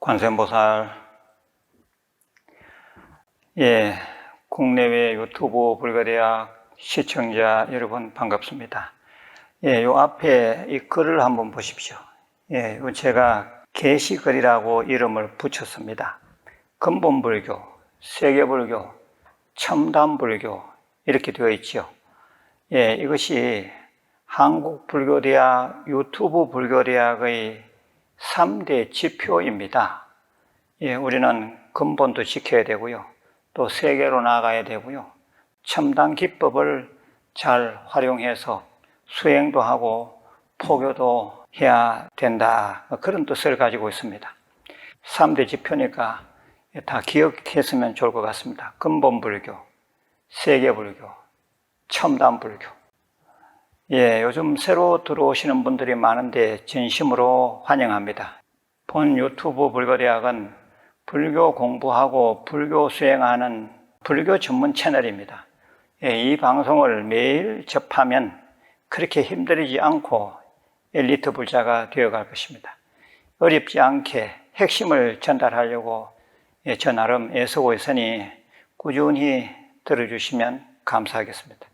관세음보살, 국내외 유튜브 불가대학 시청자 여러분 반갑습니다. 요 앞에 이 글을 한번 보십시오. 제가 계시글이라고 이름을 붙였습니다. 근본불교, 세계불교, 첨단불교 이렇게 되어 있죠. 이것이 한국불교대학, 유튜브 불교대학의 3대 지표입니다. 우리는 근본도 지켜야 되고요. 또 세계로 나가야 되고요. 첨단 기법을 잘 활용해서 수행도 하고 포교도 해야 된다. 그런 뜻을 가지고 있습니다. 3대 지표니까 다 기억했으면 좋을 것 같습니다. 근본불교, 세계불교, 첨단불교. 요즘 새로 들어오시는 분들이 많은데 진심으로 환영합니다. 본 유튜브 불교대학은 불교 공부하고 불교 수행하는 불교 전문 채널입니다. 이 방송을 매일 접하면 그렇게 힘들이지 않고 엘리트 불자가 되어갈 것입니다. 어렵지 않게 핵심을 전달하려고 저 나름 애쓰고 있으니 꾸준히 들어주시면 감사하겠습니다.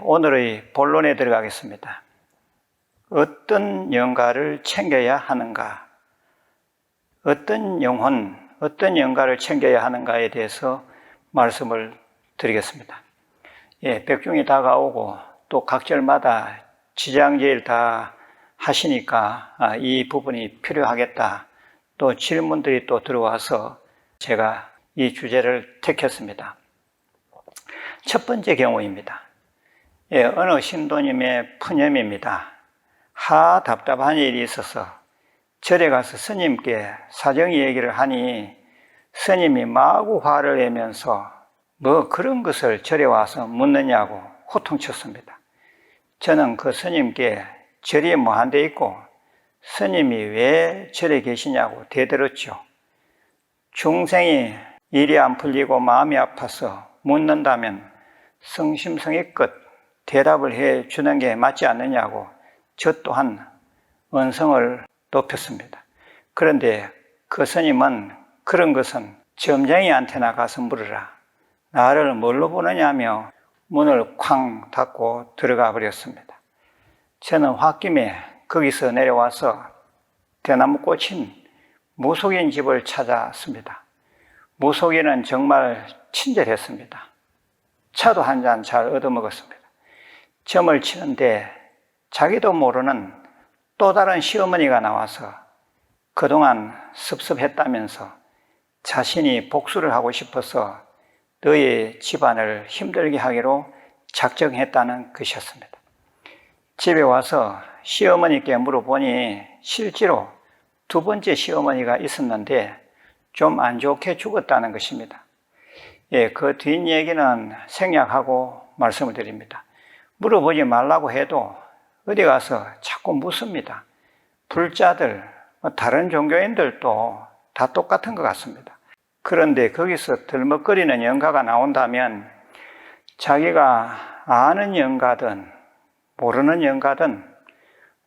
오늘의 본론에 들어가겠습니다. 어떤 영가를 챙겨야 하는가? 어떤 영혼, 어떤 영가를 챙겨야 하는가에 대해서 말씀을 드리겠습니다. 백중이 다가오고 또 각절마다 지장제일 다 하시니까 이 부분이 필요하겠다. 또 질문들이 또 들어와서 제가 이 주제를 택했습니다. 첫 번째 경우입니다. 어느 신도님의 푸념입니다. 답답한 일이 있어서 절에 가서 스님께 사정 얘기를 하니 스님이 마구 화를 내면서 뭐 그런 것을 절에 와서 묻느냐고 호통쳤습니다. 저는 그 스님께 절이 뭐 한 데 있고 스님이 왜 절에 계시냐고 대들었죠. 중생이 일이 안 풀리고 마음이 아파서 묻는다면 성심성의껏 대답을 해 주는 게 맞지 않느냐고 저 또한 언성을 높였습니다. 그런데 그 스님은 그런 것은 점쟁이한테나 가서 물으라. 나를 뭘로 보느냐며 문을 쾅 닫고 들어가 버렸습니다. 저는 홧김에 거기서 내려와서 대나무 꽂힌 무속인 집을 찾았습니다. 무속인은 정말 친절했습니다. 차도 한 잔 잘 얻어먹었습니다. 점을 치는데 자기도 모르는 또 다른 시어머니가 나와서 그동안 섭섭했다면서 자신이 복수를 하고 싶어서 너의 집안을 힘들게 하기로 작정했다는 것이었습니다. 집에 와서 시어머니께 물어보니 실제로 두 번째 시어머니가 있었는데 좀 안 좋게 죽었다는 것입니다. 그 뒷얘기는 생략하고 말씀을 드립니다. 물어보지 말라고 해도 어디 가서 자꾸 묻습니다. 불자들, 다른 종교인들도 다 똑같은 것 같습니다. 그런데 거기서 덜먹거리는 영가가 나온다면 자기가 아는 영가든 모르는 영가든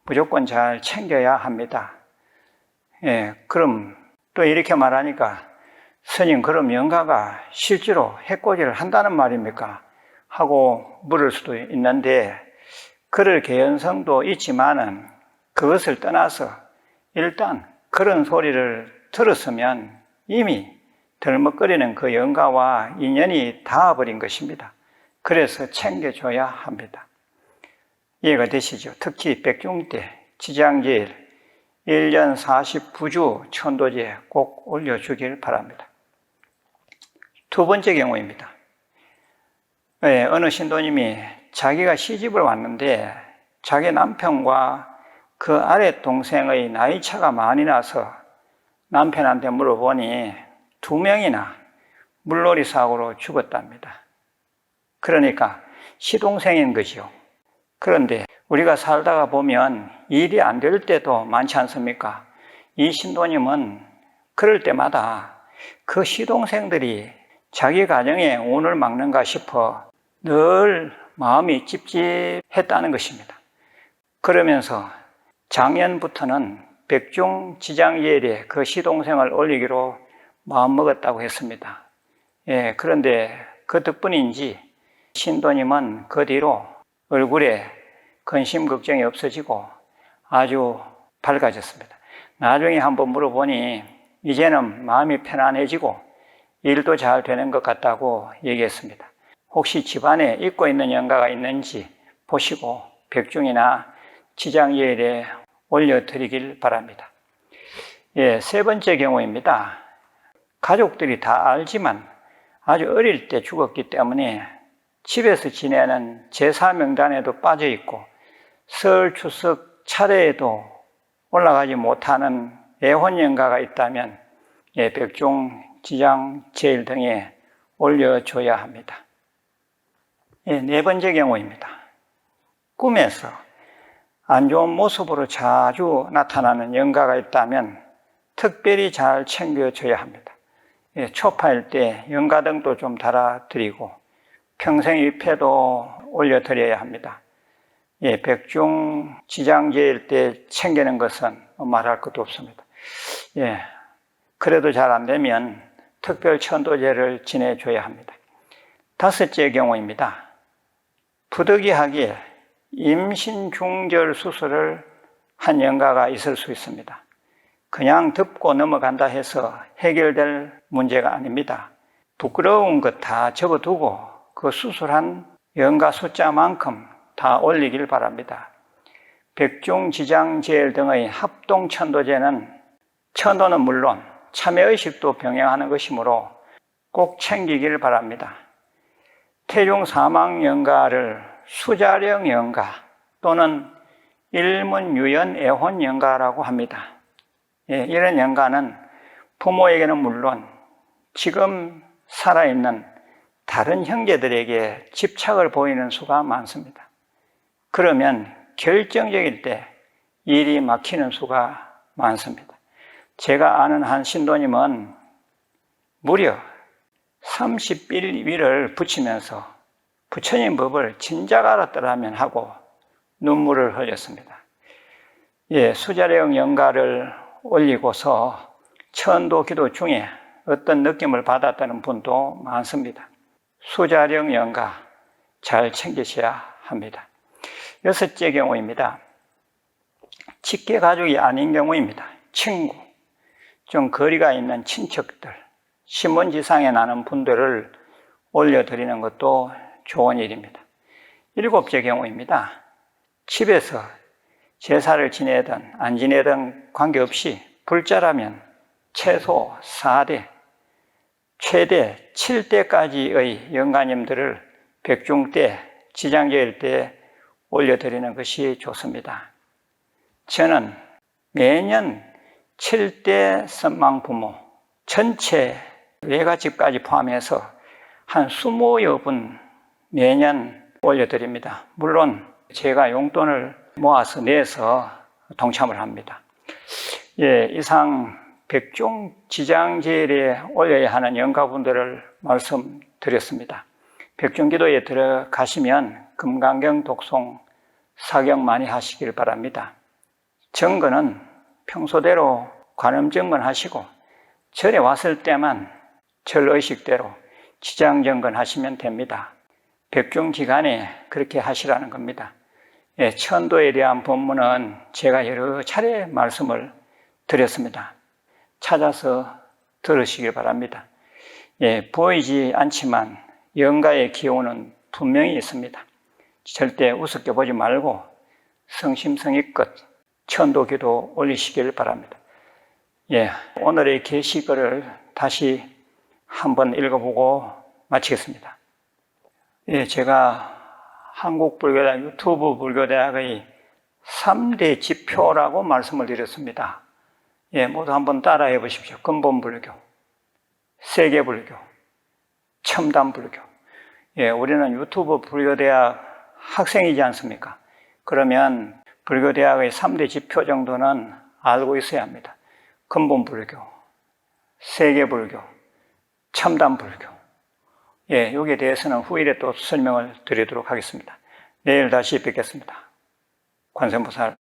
무조건 잘 챙겨야 합니다. 그럼 또 이렇게 말하니까 스님, 그럼 영가가 실제로 해코지를 한다는 말입니까? 하고 물을 수도 있는데 그럴 개연성도 있지만은 그것을 떠나서 일단 그런 소리를 들었으면 이미 덜먹거리는 그 영가와 인연이 닿아버린 것입니다. 그래서 챙겨줘야 합니다. 이해가 되시죠? 특히 백중 때 지장제일 1년 49주 천도제 꼭 올려주길 바랍니다. 두 번째 경우입니다. 어느 신도님이 자기가 시집을 왔는데 자기 남편과 그 아래 동생의 나이 차가 많이 나서 남편한테 물어보니 2명이나 물놀이 사고로 죽었답니다. 그러니까 시동생인 거죠. 그런데 우리가 살다가 보면 일이 안 될 때도 많지 않습니까? 이 신도님은 그럴 때마다 그 시동생들이 자기 가정에 운을 막는가 싶어 늘 마음이 찝찝했다는 것입니다. 그러면서 작년부터는 백중지장예일에 그 시동생을 올리기로 마음먹었다고 했습니다. 그런데 그 덕분인지 신도님은 그 뒤로 얼굴에 근심 걱정이 없어지고 아주 밝아졌습니다. 나중에 한번 물어보니 이제는 마음이 편안해지고 일도 잘 되는 것 같다고 얘기했습니다. 혹시 집안에 잊고 있는 영가가 있는지 보시고 백중이나 지장예일에 올려드리길 바랍니다. 세 번째 경우입니다. 가족들이 다 알지만 아주 어릴 때 죽었기 때문에 집에서 지내는 제사 명단에도 빠져 있고 설, 추석 차례에도 올라가지 못하는 애혼영가가 있다면 백중, 지장, 제일 등에 올려줘야 합니다. 네 번째 경우입니다. 꿈에서 안 좋은 모습으로 자주 나타나는 영가가 있다면 특별히 잘 챙겨줘야 합니다. 초파일 때 영가등도 좀 달아드리고 평생위패도 올려드려야 합니다. 백중, 지장제일 때 챙기는 것은 말할 것도 없습니다. 그래도 잘 안 되면 특별 천도제를 지내줘야 합니다. 다섯째 경우입니다. 부득이하게 임신 중절 수술을 한 영가가 있을 수 있습니다. 그냥 듣고 넘어간다 해서 해결될 문제가 아닙니다. 부끄러운 것 다 접어두고 그 수술한 영가 숫자만큼 다 올리길 바랍니다. 백중, 지장, 제일 등의 합동천도제는 천도는 물론 참여의식도 병행하는 것이므로 꼭 챙기길 바랍니다. 태중 사망 영가를 수자령 영가 또는 일문유연 애혼 영가라고 합니다. 이런 영가는 부모에게는 물론 지금 살아있는 다른 형제들에게 집착을 보이는 수가 많습니다. 그러면 결정적일 때 일이 막히는 수가 많습니다. 제가 아는 한 신도님은 무려 30일위를 붙이면서 부처님 법을 진작 알았더라면 하고 눈물을 흘렸습니다. 수자령 영가를 올리고서 천도 기도 중에 어떤 느낌을 받았다는 분도 많습니다. 수자령 영가 잘 챙기셔야 합니다. 여섯째 경우입니다. 직계 가족이 아닌 경우입니다. 친구, 좀 거리가 있는 친척들, 신문지상에 나는 분들을 올려드리는 것도 좋은 일입니다. 일곱째 경우입니다. 집에서 제사를 지내든 안 지내든 관계없이 불자라면 최소 4대, 최대 7대까지의 영가님들을 백중 때, 지장제일 때 올려드리는 것이 좋습니다. 저는 매년 7대 선망 부모 전체 외갓집까지 포함해서 한 20여 분 매년 올려드립니다. 물론 제가 용돈을 모아서 내서 동참을 합니다. 이상 백중 지장제일에 올려야 하는 영가분들을 말씀드렸습니다. 백중기도에 들어가시면 금강경 독송 사경 많이 하시길 바랍니다. 정근은 평소대로 관음정근 하시고 절에 왔을 때만 절의식대로 지장정근 하시면 됩니다. 백중지간에 그렇게 하시라는 겁니다. 천도에 대한 법문은 제가 여러 차례 말씀을 드렸습니다. 찾아서 들으시길 바랍니다. 보이지 않지만 영가의 기운은 분명히 있습니다. 절대 우습게 보지 말고 성심성의껏 천도기도 올리시길 바랍니다. 오늘의 게시글을 다시 한번 읽어보고 마치겠습니다. 제가 한국불교대학 유튜브 불교대학의 3대 지표라고 말씀을 드렸습니다. 모두 한번 따라해 보십시오. 근본불교, 세계불교, 첨단불교. 우리는 유튜브 불교대학 학생이지 않습니까? 그러면 불교대학의 3대 지표 정도는 알고 있어야 합니다. 근본불교, 세계불교, 첨단불교. 여기에 대해서는 후일에 또 설명을 드리도록 하겠습니다. 내일 다시 뵙겠습니다. 관세음보살.